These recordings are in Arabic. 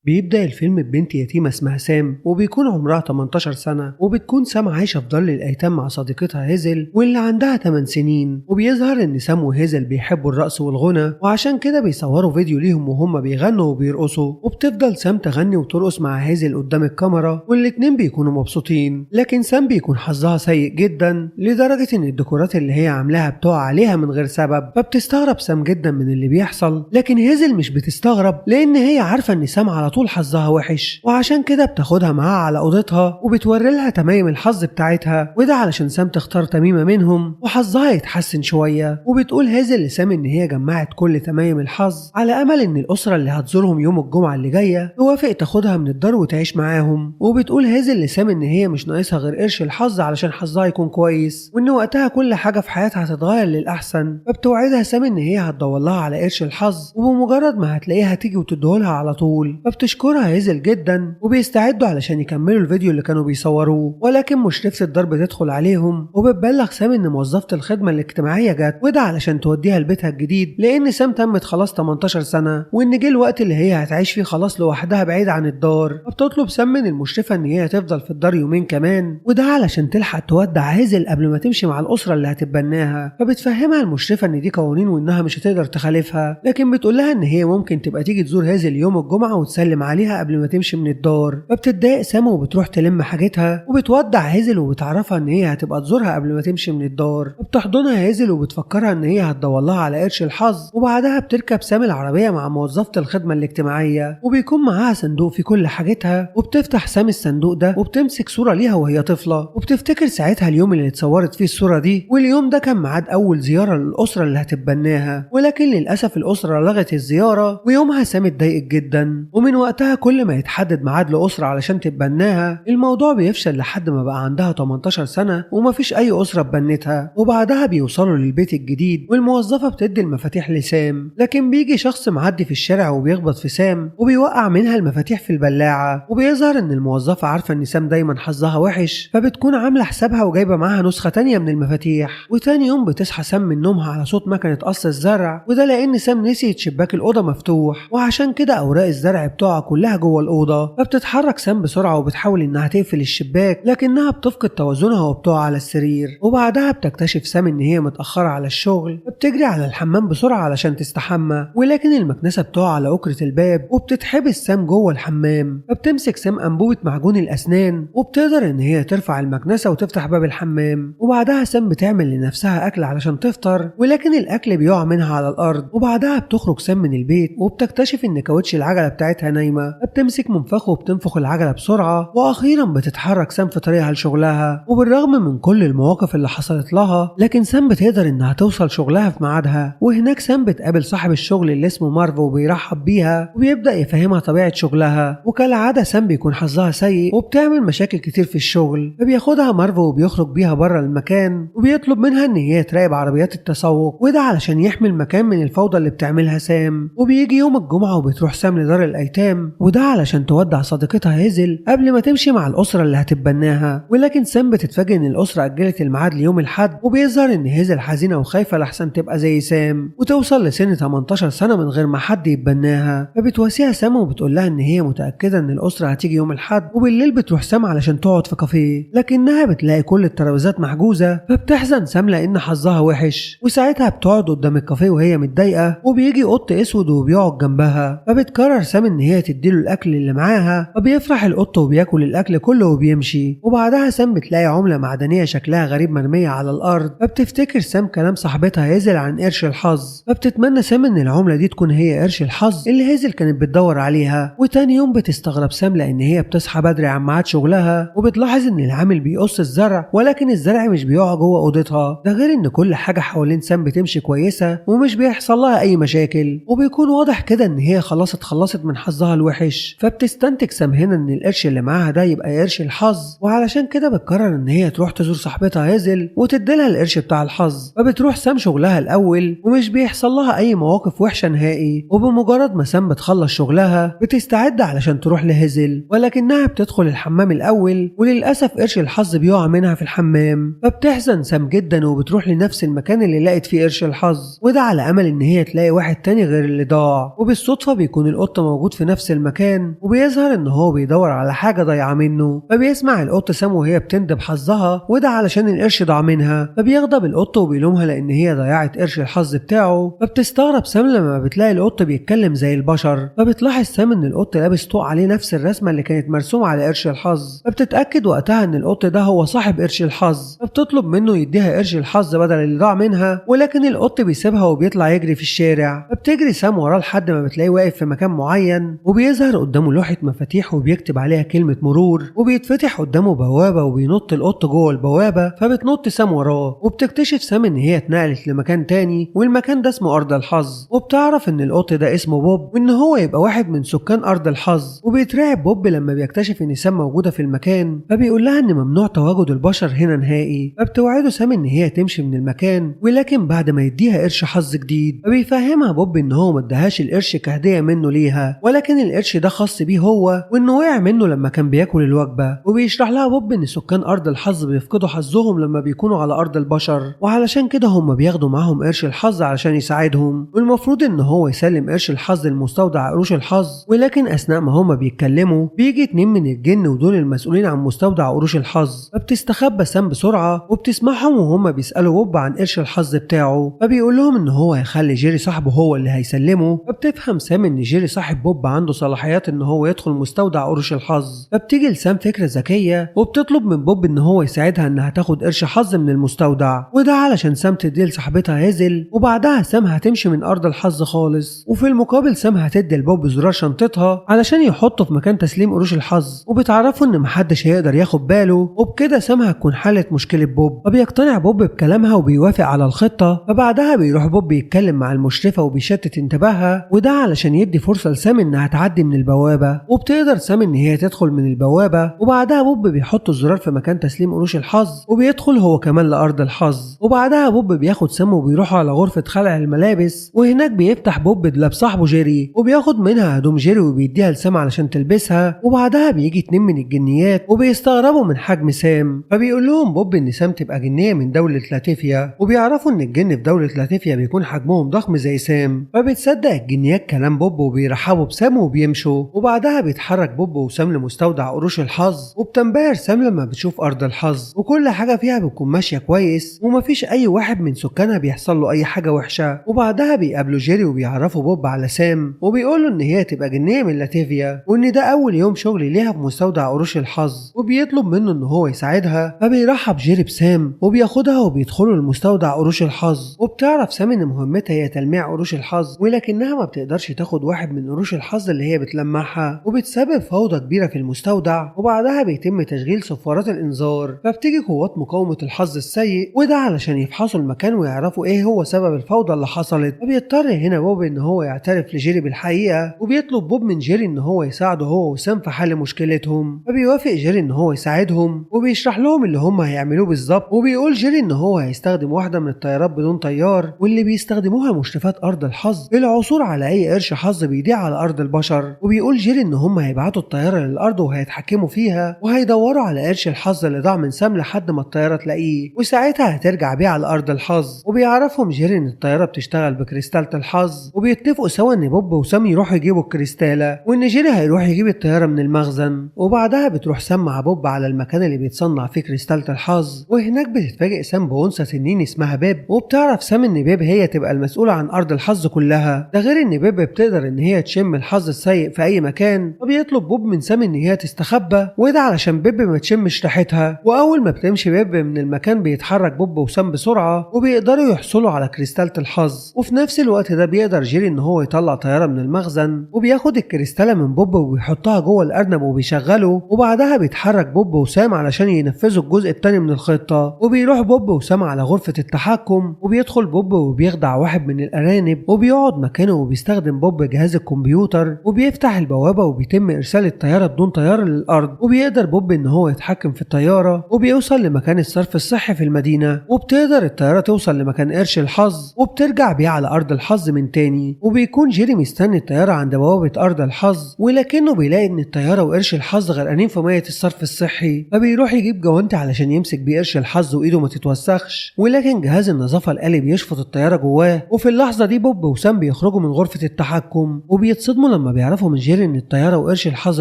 بيبدأ الفيلم ببنت يتيمة اسمها سام، وبيكون عمرها 18 سنة، وبتكون سام عايشة في دار الأيتام مع صديقتها هيزل واللي عندها 8 سنين. وبيظهر إن سام وهيزل بيحبوا الرقص والغنى، وعشان كده بيصوروا فيديو ليهم وهم بيغنوا وبيرقصوا. وبتفضل سام تغني وترقص مع هيزل قدام الكاميرا، والاتنين بيكونوا مبسوطين. لكن سام بيكون حظها سيء جدا لدرجة إن الديكورات اللي هي عاملاها بتقع عليها من غير سبب، فبتستغرب سام جدا من اللي بيحصل. لكن هيزل مش بتستغرب، لأن هي عارفة إن سام على طول حظها وحش، وعشان كده بتاخدها معاها على اوضتها وبتوري لها تمايم الحظ بتاعتها، وده علشان سام تختار تميمه منهم وحظها يتحسن شويه. وبتقول هيزل لسام ان هي جمعت كل تمايم الحظ على امل ان الاسره اللي هتزورهم يوم الجمعه اللي جايه توافق تاخدها من الدار وتعيش معاهم. وبتقول هيزل لسام ان هي مش ناقصها غير قرش الحظ علشان حظها يكون كويس، وان وقتها كل حاجه في حياتها هتتغير للاحسن. فبتوعدها سام ان هي هتدور لها على قرش الحظ، وبمجرد ما هتلاقيها تيجي وتديهولها على طول. فبتشكرها هيزل جدا، وبيستعدوا علشان يكملوا الفيديو اللي كانوا بيصوروه. ولكن مشرفة الدار بتدخل عليهم وبتبلغ سام ان موظفة الخدمة الاجتماعية جت، وده علشان توديها لبيتها الجديد، لان سام تمت خلاص 18 سنة، وان جه الوقت اللي هي هتعيش فيه خلاص لوحدها بعيد عن الدار. فبتطلب سام من المشرفة ان هي تفضل في الدار يومين كمان، وده علشان تلحق تودع هيزل قبل ما تمشي مع الاسرة اللي هتتبناها. فبتفهمها المشرفة ان دي قوانين وانها مش هتقدر تخالفها، لكن بتقول لها ان هي ممكن تبقى تيجي تزور هيزل يوم الجمعة وتسلم عليها قبل ما تمشي من الدار. فبتتضايق سام وبتروح تلم حاجتها وبتودع هيزل، وبتعرفها ان هي هتبقى تزورها قبل ما تمشي من الدار. وبتحضنها هيزل وبتفكرها ان هي هتدور لها على قرش الحظ. وبعدها بتركب سام العربية مع موظفة الخدمة الاجتماعية، وبيكون معاها صندوق في كل حاجتها. وبتفتح سام الصندوق ده وبتمسك صورة ليها وهي طفلة، وبتفتكر ساعتها اليوم اللي اتصورت فيه الصورة دي، واليوم ده كان ميعاد اول زيارة للأسرة اللي هتتبناها. ولكن للأسف الأسرة لغت الزيارة، ويومها سام اتضايقت جدا. ومن وقتها كل ما يتحدد ميعاد لأسرة علشان تتبناها الموضوع بيفشل لحد ما بقى عندها 18 سنة ومفيش أي أسرة اتبنتها. وبعدها بيوصلوا للبيت الجديد، والموظفة بتدي المفاتيح لسام، لكن بيجي شخص معدي في الشارع وبيخبط في سام وبيوقع منها المفاتيح في البلاعة. وبيظهر إن الموظفة عارفة إن سام دايما حظها وحش، فبتكون عاملة حسابها وجايبة معاها نسخة تانية من المفاتيح. وتاني يوم بتصحى سام من نومها على صوت مكنة قص الزرع، وده لأن سام نسيت شباك الأوضة مفتوح، وعشان كده أوراق الزرع بتقع كلها جوه الأوضة. فبتتحرك سام بسرعة وبتحاول إنها تقفل الشباك، لكنها بتفقد توازنها وبتقع على السرير. وبعدها بتكتشف سام إن هي متأخرة على الشغل، فبتجري على الحمام بسرعة علشان تستحمى، ولكن المكنسة بتقع على أكرة الباب وبتتحبس سام جوه الحمام. فبتمسك سام أنبوبة معجون الأسنان وبتقدر إن هي ترفع المكنسة وتفتح باب الحمام. وبعدها سام بتعمل لنفسها أكل علشان تفطر، ولكن الأكل بيقع منها على الأرض. وبعدها بتخرج سام من البيت وبتكتشف إن كاوتش العجلة بتاعتها نايمة، فبتمسك منفخ وبتنفخ العجلة بسرعة. وأخيرا بتتحرك سام في طريقها لشغلها. وبالرغم من كل المواقف اللي حصلت لها، لكن سام بتقدر إنها توصل شغلها في ميعادها. وهناك سام بتقابل صاحب الشغل اللي اسمه مارفو وبيرحب بيها وبيبدأ يفهمها طبيعة شغلها. وكالعادة سام بيكون حظها سيء وبتعمل مشاكل كتير في الشغل، فبياخدها مارفو وبيخرج بيها بره المكان وبيطلب منها إن هي تراقب عربيات التسوق، وده علشان يحمي المكان من الفوضى اللي بتعملها سام. وبيجي يوم الجمعة وبتروح سام لدار الأيتام، وده علشان تودع صديقتها هيزل قبل ما تمشي مع الأسرة اللي هتتبناها. ولكن سام بتتفاجئ إن الأسرة أجلت الميعاد ليوم الحد، وبيظهر إن هيزل حزينة وخايفة لحسن تبقى زي سام وتوصل لسن 18 سنة من غير ما حد يتبناها. فبتواسيها سام وبتقول لها إن هي متأكدة إن الأسرة هتيجي يوم الحد. وبالليل بتروح سام علشان تقعد في كافيه، لكنها بتلاقي كل الترابيزات محجوزة. فبتحزن سام لأن حظها وحش، وساعتها بتقعد قدام الكافيه وهي متضايقة، وبيجي قط اسود وبيقعد جنبها. فبتقرر سام ان هي تديله الاكل اللي معاها، فبيفرح القط وبياكل الاكل كله وبيمشي. وبعدها سام بتلاقي عملة معدنية شكلها غريب مرمية على الارض، فبتفتكر سام كلام صاحبتها هيزل عن قرش الحظ. فبتتمنى سام ان العملة دي تكون هي قرش الحظ اللي هيزل كانت بتدور عليها. وتاني يوم بتستغرب سام لان هي بتصحى بدري عن ميعاد شغلها، وبتلاحظ ان العامل بيقص الزرع، ولكن الزرع مش بيقع جوه اوضتها. ده غير ان كل حاجة حوالين سام بتمشي كويسة ومش بيحصل لها اي مشاكل، وبيكون واضح كده ان هي خلاص اتخلصت من حظها الوحش. فبتستنتج سام هنا ان القرش اللي معاها ده يبقى قرش الحظ، وعلشان كده بتقرر ان هي تروح تزور صاحبتها هيزل وتديلها القرش بتاع الحظ. فبتروح سام شغلها الاول ومش بيحصل لها اي مواقف وحشة نهائي. وبمجرد ما سام بتخلص شغلها بتستعد علشان تروح لهيزل، ولكنها بتدخل الحمام الاول وللاسف قرش الحظ بيقع منها في الحمام. فبتحزن سام جدا وبتروح لنفس المكان اللي لقت فيه قرش الحظ، وده على امل ان هي تلاقي واحد تاني غير اللي ضاع. وبالصدفة بيكون القط موجود في نفس نفس المكان، وبيظهر ان هو بيدور على حاجة ضايعة منه. فبيسمع القط سام وهي بتندب حظها، وده علشان القرش ضاع منها. فبيغضب القط وبيلومها لان هي ضيعت قرش الحظ بتاعه. فبتستغرب سام لما بتلاقي القط بيتكلم زي البشر. فبتلاحظ سام ان القط لابس طوق عليه نفس الرسمة اللي كانت مرسومة على قرش الحظ. فبتتأكد وقتها ان القط ده هو صاحب قرش الحظ. فبتطلب منه يديها قرش الحظ بدل اللي ضاع منها، ولكن القط بيسيبها وبيطلع يجري في الشارع. فبتجري سام وراه لحد ما بتلاقيه واقف في مكان معين، وبيظهر قدامه لوحة مفاتيح وبيكتب عليها كلمة مرور، وبيتفتح قدامه بوابة وبينط القط جوه البوابة. فبتنط سام وراه، وبتكتشف سام ان هي اتنقلت لمكان تاني، والمكان ده اسمه أرض الحظ. وبتعرف ان القط ده اسمه بوب، وان هو يبقى واحد من سكان أرض الحظ. وبيترعب بوب لما بيكتشف ان سام موجودة في المكان. فبيقول لها ان ممنوع تواجد البشر هنا نهائي. فبتوعده سام ان هي تمشي من المكان، ولكن بعد ما يديها قرش حظ جديد. فبيفهمها بوب ان هو ما اداهاش القرش كهدية منه ليها، ولكن القرش ده خاص بيه هو، وانه وقع منه لما كان بياكل الوجبة. وبيشرح لها بوب ان سكان أرض الحظ بيفقدوا حظهم لما بيكونوا على أرض البشر، وعلشان كده هم بياخدوا معاهم قرش الحظ علشان يساعدهم. والمفروض ان هو يسلم قرش الحظ لمستودع قروش الحظ، ولكن اثناء ما هم بيتكلموا بيجي 2 من الجن، ودول المسؤولين عن مستودع قروش الحظ. فبتستخبى سام بسرعة وبتسمعهم وهم بيسألوا بوب عن قرش الحظ بتاعه. فبيقول لهم ان هو هيخلي جيري صاحبه هو اللي هيسلمه. فبتفهم سام ان جيري صاحب بوب عنده صلاحيات ان هو يدخل مستودع قروش الحظ. فبتيجي لسام فكرة ذكية وبتطلب من بوب ان هو يساعدها انها تاخد قرش حظ من المستودع، وده علشان سام تديه لصاحبتها هيزل. وبعدها سام هتمشي من أرض الحظ خالص، وفي المقابل سام هتدي لبوب زرار شنطتها علشان يحطه في مكان تسليم قروش الحظ، وبتعرفه ان محدش هيقدر ياخد باله. وبكده سام هتكون حلت مشكلة بوب. فبيقتنع بوب بكلامها وبيوافق على الخطة. فبعدها بيروح بوب يتكلم مع المشرفة وبيشتت انتباهها، وده علشان يدي فرصة لسام انها تعدي من البوابة. وبتقدر سام ان هي تدخل من البوابة، وبعدها بوب بيحط الزرار في مكان تسليم قروش الحظ، وبيدخل هو كمان لأرض الحظ. وبعدها بوب بياخد سام وبيروحوا على غرفة خلع الملابس، وهناك بيفتح بوب دولاب صاحبه جيري وبياخد منها هدوم جيري وبيديها لسام علشان تلبسها. وبعدها بيجي 2 من الجنيات وبيستغربوا من حجم سام. فبيقول لهم بوب ان سام تبقى جنية من دولة لاتيفيا، وبيعرفوا ان الجن في دولة لاتيفيا بيكون حجمهم ضخم زي سام. فبتصدق الجنيات كلام بوب وبيرحبوا بسام وبيمشوا. وبعدها بيتحرك بوب وسام لمستودع قروش الحظ، وبتنبهر سام لما بتشوف أرض الحظ وكل حاجة فيها بتكون ماشية كويس، ومفيش أي واحد من سكانها بيحصل له أي حاجة وحشة. وبعدها بيقابلوا جيري وبيعرفوا بوب على سام، وبيقولوا ان هي تبقى جنية من لاتيفيا، وان ده اول يوم شغل ليها في مستودع قروش الحظ، وبيطلب منه ان هو يساعدها. فبيرحب جيري بسام وبياخدها وبيدخلوا لمستودع قروش الحظ. وبتعرف سام ان مهمتها هي تلميع قروش الحظ، ولكنها ما بتقدرش تاخد واحد من قروش الحظ اللي هي بتلمعها، وبتسبب فوضى كبيرة في المستودع. وبعدها بيتم تشغيل صفارات الانذار. فبتيجي قوات مقاومة الحظ السيء، وده علشان يفحصوا المكان ويعرفوا ايه هو سبب الفوضى اللي حصلت. فبيضطر هنا بوب ان هو يعترف لجيري بالحقيقة، وبيطلب بوب من جيري ان هو يساعده هو وسام في حل مشكلتهم. فبيوافق جيري ان هو يساعدهم، وبيشرح لهم اللي هم هيعملوه بالظبط. وبيقول جيري ان هو هيستخدم واحدة من الطيارات بدون طيار، واللي بيستخدموها مشرفات أرض الحظ للعثور على اي قرش حظ بيضيع على أرض البشر. وبيقول جيري ان هم هيبعتوا الطيارة للأرض وهيتحكموا فيها، وهيدوروا على قرش الحظ اللي ضاع من سام لحد ما الطيارة تلاقيه، وساعتها هترجع بيه على أرض الحظ. وبيعرفهم جيري ان الطيارة بتشتغل بكريستالة الحظ، وبيتفقوا سوا ان بوب وسام يروحوا يجيبوا الكريستالة، وان جيري هيروح يجيب الطيارة من المخزن. وبعدها بتروح سام مع بوب على المكان اللي بيتصنع فيه كريستالة الحظ، وهناك بتتفاجئ سام بأنثى تنين اسمها بيب. وبتعرف سام ان بيب هي تبقى المسؤولة عن أرض الحظ كلها، ده غير ان بيب بتقدر ان هي تشم الحظ السيء في اي مكان. فبيطلب بوب من سام ان هي تستخبى، وده علشان بيب ما تشمش ريحتها. واول ما بتمشي بيب من المكان بيتحرك بوب وسام بسرعة، وبيقدروا يحصلوا على كريستالة الحظ. وفي نفس الوقت ده بيقدر جيري ان هو يطلع طيارة من المخزن، وبياخد الكريستالة من بوب وبيحطها جوه الارنب وبيشغله. وبعدها بيتحرك بوب وسام علشان ينفذوا الجزء التاني من الخطة. وبيروح بوب وسام على غرفة التحكم، وبيدخل بوب وبيخدع واحد من الارانب وبيقعد مكانه، وبيستخدم بوب جهاز الكمبيوتر وبيفتح البوابة، وبيتم ارسال الطيارة بدون طيار للارض. وبيقدر بوب ان هو يتحكم في الطيارة، وبيوصل لمكان الصرف الصحي في المدينة. وبتقدر الطيارة توصل لمكان قرش الحظ، وبترجع بيه على أرض الحظ من تاني. وبيكون جيري مستني الطيارة عند بوابة أرض الحظ، ولكنه بيلاقي إن الطيارة وقرش الحظ غرقانين في مية الصرف الصحي. فبيروح يجيب جوانتي علشان يمسك بيه قرش الحظ وإيده ما تتوسخش، ولكن جهاز النظافة الآلي بيشفط الطيارة جواه. وفي اللحظة دي بوب وسام بيخرجوا من غرفة التحكم، وبيتصدموا لما بيعرفوا من جيري ان الطياره وقرش الحظ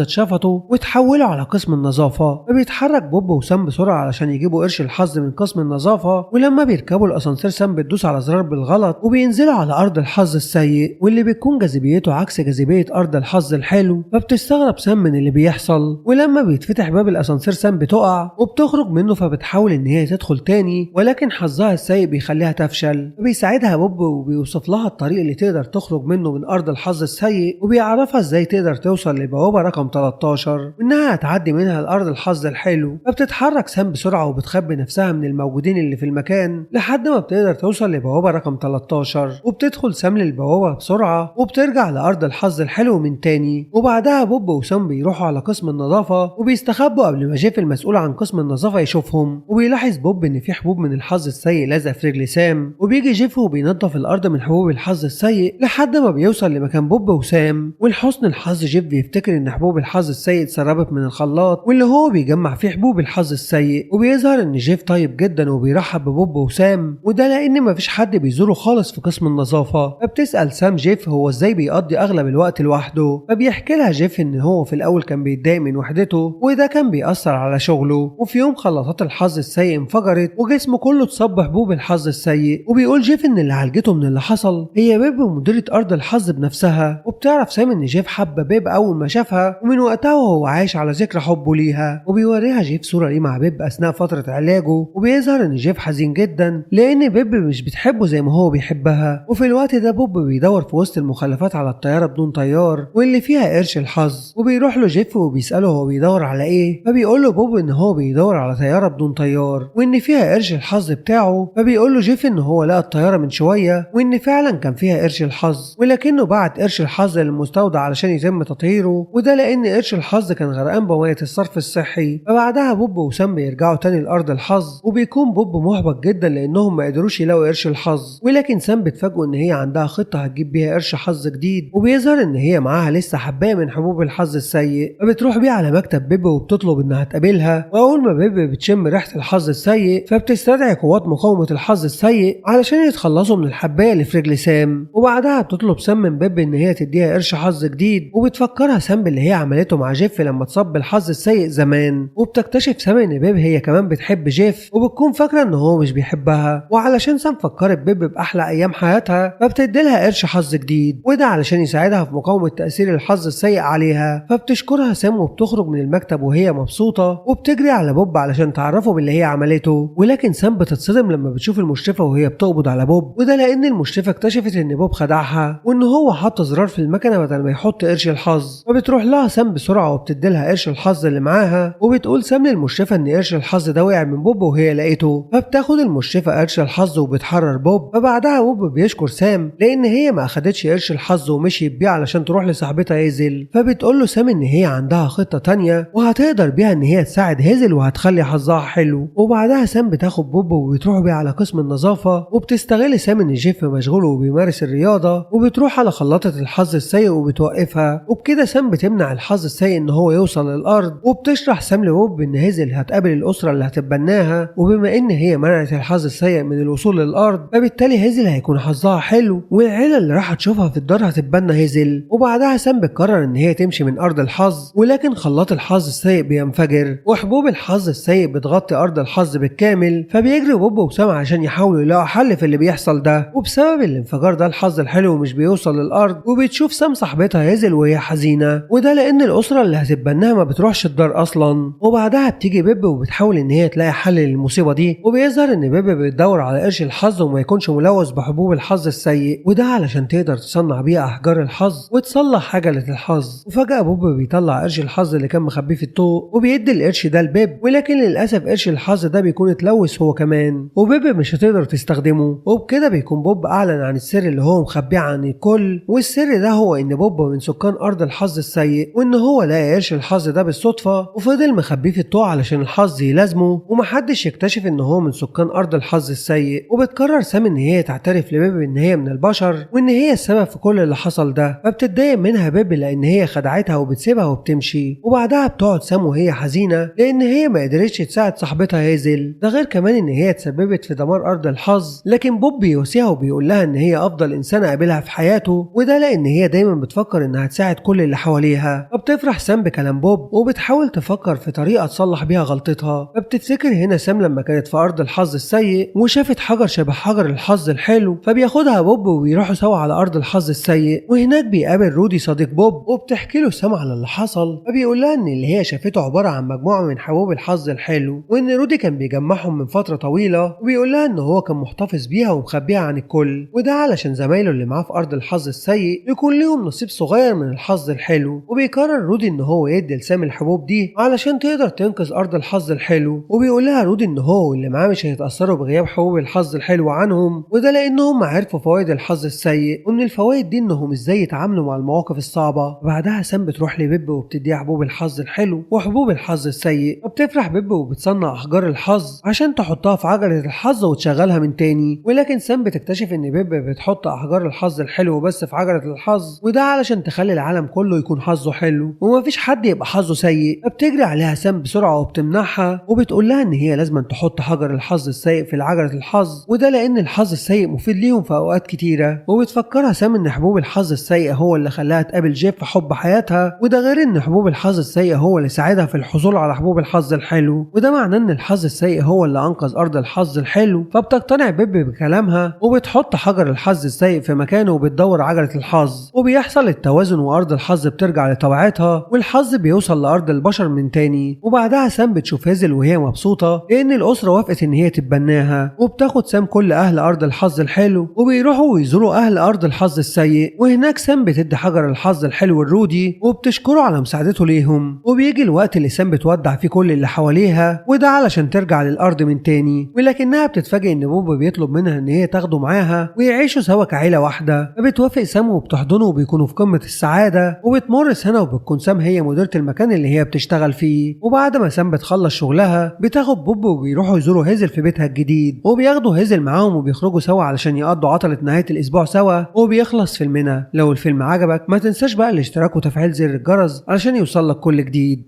اتشفطوا وتحولوا على قسم النظافه، فبيتحرك بوب وسام بسرعه علشان يجيبوا قرش الحظ من قسم النظافه. ولما بيركبوا الاسانسير سام بتدوس على زرار بالغلط وبينزلوا على ارض الحظ السيء واللي بتكون جاذبيته عكس جاذبيه ارض الحظ الحلو. فبتستغرب سام من اللي بيحصل، ولما بيتفتح باب الاسانسير سام بتقع وبتخرج منه، فبتحاول ان هي تدخل تاني ولكن حظها السيء بيخليها تفشل. فبيساعدها بوب وبيوصف لها الطريق اللي تقدر تخرج منه من ارض الحظ السيء، وبيعرفها ازاي تقدر توصل لبوابه رقم 13 وانها هتعدي منها لارض الحظ الحلو. فبتتحرك سام بسرعه وبتخبي نفسها من الموجودين اللي في المكان لحد ما بتقدر توصل لبوابه رقم 13، وبتدخل سام للبوابه بسرعه وبترجع لارض الحظ الحلو من تاني. وبعدها بوب وسام بيروحوا على قسم النظافه وبيستخبوا قبل ما جيف المسؤول عن قسم النظافه يشوفهم. وبيلاحظ بوب ان في حبوب من الحظ السيء لازقه في رجل سام، وبيجي جيف وبينظف الارض من حبوب الحظ السيء لحد ما بيوصل لمكان بوب وسام. ولحسن الحظ جيف بيفتكر ان حبوب الحظ السيء اتسربت من الخلاط واللي هو بيجمع فيه حبوب الحظ السيء. وبيظهر ان جيف طيب جدا وبيرحب ببوب وسام، وده لان مفيش حد بيزوره خالص في قسم النظافه. فبتسال سام جيف هو ازاي بيقضي اغلب الوقت لوحده، فبيحكي لها جيف ان هو في الاول كان بيتضايق من وحدته وده كان بيأثر على شغله. وفي يوم خلاطات الحظ السيء انفجرت وجسمه كله اتصاب بحبوب الحظ السيء. وبيقول جيف ان اللي عالجته من اللي حصل هي بيب مديرة ارض الحظ بنفسها. وبتعرف سام ان جيف حب بيب اول ما شافها، ومن وقتها وهو عايش على ذكرى حبه ليها. وبيوريها جيف صورة ليه مع بيب اثناء فترة علاجه، وبيظهر ان جيف حزين جدا لان بيب مش بتحبه زي ما هو بيحبها. وفي الوقت ده بوب بيدور في وسط المخلفات على الطيارة بدون طيار واللي فيها قرش الحظ، وبيروح له جيف وبيسأله هو بيدور على ايه. فبيقول له بوب ان هو بيدور على طيارة بدون طيار وان فيها قرش الحظ بتاعه. فبيقول له جيف ان هو لقى الطيارة من شوية وان فعلا كان فيها قرش الحظ، ولكنه بعت قرش الحظ للمستودع علشان يتم تطهيره، وده لان قرش الحظ كان غرقان بمية الصرف الصحي. فبعدها بوب وسام بيرجعوا تاني لارض الحظ، وبيكون بوب محبط جدا لانهم ما قدروش يلاقوا قرش الحظ. ولكن سام بتفاجئه ان هي عندها خطة هتجيب بيها قرش حظ جديد، وبيظهر ان هي معاها لسه حباية من حبوب الحظ السيء. فبتروح بيه على مكتب بيب وبتطلب انها تقابلها، واول ما بيب بتشم ريحة الحظ السيء فبتستدعي قوات مقاومة الحظ السيء علشان يتخلصوا من الحباية اللي في رجل سام. وبعدها بتطلب سام من بيب ان هي تديها قرش حظ جديد، وبتفكرها سام باللي هي عملته مع جيف لما اتصاب بالحظ السيء زمان. وبتكتشف سام ان بيب هي كمان بتحب جيف، وبتكون فاكرة ان هو مش بيحبها. وعلشان سام فكرت بيب بأحلى ايام حياتها فبتديلها قرش حظ جديد، وده علشان يساعدها في مقاومة تأثير الحظ السيء عليها. فبتشكرها سام وبتخرج من المكتب وهي مبسوطة، وبتجري على بوب علشان تعرفه باللي هي عملته. ولكن سام بتتصدم لما بتشوف المشرفة وهي بتقبض على بوب، وده لان المشرفة اكتشفت ان بوب خدعها وان هو حط زرار في المكنة بدل ما يحط قرش الحظ. فبتروح لها سام بسرعة وبتديلها قرش الحظ اللي معاها، وبتقول سام للمشرفة ان قرش الحظ ده وقع من بوب وهي لقيته. فبتاخد المشرفة قرش الحظ وبتحرر بوب. فبعدها بوب بيشكر سام لان هي ما اخدتش قرش الحظ ومشيت بيه علشان تروح لصاحبتها هيزل. فبتقول له سام ان هي عندها خطة تانية وهتقدر بيها ان هي تساعد هيزل وهتخلي حظها حلو. وبعدها سام بتاخد بوب وبتروح بيه على قسم النظافة، وبتستغل سام ان جيف مشغول وبيمارس الرياضة، وبتروح على خلاطة الحظ السيء وبتوقفها. وبكده سام بتمنع الحظ السيء ان هو يوصل للارض. وبتشرح سام لبوب ان هيزل هتقابل الاسرة اللي هتتبناها، وبما ان هي منعت الحظ السيء من الوصول للارض فبالتالي هيزل هيكون حظها حلو، والعيلة اللي راح تشوفها في الدار هتتبنى هيزل. وبعدها سام بتقرر ان هي تمشي من ارض الحظ، ولكن خلاط الحظ السيء بينفجر وحبوب الحظ السيء بتغطي ارض الحظ بالكامل. فبيجري بوب وسام عشان يحاولوا يلاقوا حل في اللي بيحصل ده، وبسبب الانفجار ده الحظ الحلو مش بيوصل للارض. وبتشوف سام صاحبتها هيزل وهي حزينة، وده لان الاسرة اللي هتتبناها ما بتروحش الدار اصلا. وبعدها بتيجي بيب وبتحاول ان هي تلاقي حل للمصيبة دي، وبيظهر ان بيب بتدور على قرش الحظ وما يكونش ملوث بحبوب الحظ السيء، وده علشان تقدر تصنع بيه احجار الحظ وتصلح عجلة الحظ. وفجأة بوب بيطلع قرش الحظ اللي كان مخبيه في الطوق وبيدي القرش ده لبيب، ولكن للاسف قرش الحظ ده بيكون اتلوث هو كمان، وبيب مش هتقدر تستخدمه. وبكده بيكون بوب اعلن عن السر اللي هو مخبيه عن الكل، والسر ده هو ان بوب من سكان ارض الحظ السيء، وان هو لقى قرش الحظ ده بالصدفة وفضل مخبيه في الطوق علشان الحظ يلازمه ومحدش يكتشف ان هو من سكان ارض الحظ السيء. وبتقرر سام ان هي تعترف لبيب ان هي من البشر وان هي السبب في كل اللي حصل ده. فبتتضايق منها بيب لان هي خدعتها وبتسيبها وبتمشي. وبعدها بتقعد سام وهي حزينة لان هي ما قدرتش تساعد صاحبتها هيزل، ده غير كمان ان هي تسببت في دمار ارض الحظ. لكن بوب بيوصيها وبيقول لها ان هي افضل انسانة قابلها في حياته، وده لان هي دايما وبتفكر انها تساعد كل اللي حواليها. فبتفرح سام بكلام بوب وبتحاول تفكر في طريقة تصلح بيها غلطتها. فبتفتكر هنا سام لما كانت في أرض الحظ السيء وشافت حجر شبه حجر الحظ الحلو، فبياخدها بوب وبيروحوا سوا على أرض الحظ السيء. وهناك بيقابل رودي صديق بوب وبتحكي له سام على اللي حصل. فبيقول لها ان اللي هي شافته عبارة عن مجموعة من حبوب الحظ الحلو، وان رودي كان بيجمعهم من فترة طويلة، وبيقول لها ان هو كان محتفظ بيها ومخبيها عن الكل، وده علشان زمايله اللي معاه في أرض الحظ السيء يكون لهم نصيب صغير من الحظ الحلو. وبيقرر رودي ان هو يدي لسام الحبوب دي علشان تقدر تنقذ أرض الحظ الحلو. وبيقول لها رودي ان هو واللي معاه مش هيتأثروا بغياب حبوب الحظ الحلو عنهم، وده لانهم عرفوا فوائد الحظ السيء، ومن الفوائد دي انهم ازاي يتعاملوا مع المواقف الصعبة. وبعدها سام بتروح لبيب وبتديها حبوب الحظ الحلو وحبوب الحظ السيء. وبتفرح بيب وبتصنع احجار الحظ عشان تحطها في عجلة الحظ وتشغلها من تاني. ولكن سام بتكتشف ان بيب بتحط احجار الحظ الحلو بس في عجلة الحظ، وده علشان تخلي العالم كله يكون حظه حلو ومفيش حد يبقى حظه سيء. فبتجري عليها سام بسرعة وبتمنعها وبتقول لها ان هي لازم تحط حجر الحظ السيء في عجلة الحظ، وده لان الحظ السيء مفيد ليهم في اوقات كتيرة. وبتفكرها سام ان حبوب الحظ السيء هو اللي خلاها تقابل جيف في حب حياتها، وده غير ان حبوب الحظ السيء هو اللي ساعدها في الحصول على حبوب الحظ الحلو، وده معناه ان الحظ السيء هو اللي انقذ ارض الحظ الحلو. فبتقتنع بيب بكلامها وبتحط حجر الحظ السيء في مكانه وبتدور عجلة الحظ، وبيحصل التوازن وارض الحظ بترجع لطبيعتها والحظ بيوصل لارض البشر من تاني. وبعدها سام بتشوف هيزل وهي مبسوطة لان الاسرة وافقت ان هي تتبناها، وبتاخد سام كل اهل ارض الحظ الحلو وبيروحوا ويزوروا اهل ارض الحظ السيء. وهناك سام بتدي حجر الحظ الحلو لرودي وبتشكره على مساعدته ليهم. وبيجي الوقت اللي سام بتودع فيه كل اللي حواليها، وده علشان ترجع للارض من تاني. ولكنها بتتفاجئ ان بوب بيطلب منها ان هي تاخده معاها ويعيشوا سوا كعيله واحده. فبتوافق سام وبتحضنه وبيكونوا في قمه السعاده. وبتمر سنه وبتكون سام هي مديره المكان اللي هي بتشتغل فيه. وبعد ما سام بتخلص شغلها بتاخد بوب وبيروحوا يزوروا هيزل في بيتها الجديد، وبياخدوا هيزل معاهم وبيخرجوا سوا علشان يقضوا عطله نهايه الاسبوع سوا. وبيخلص فيلمنا. لو الفيلم عجبك ما تنساش بقى الاشتراك وتفعيل زر الجرس علشان يوصلك كل جديد.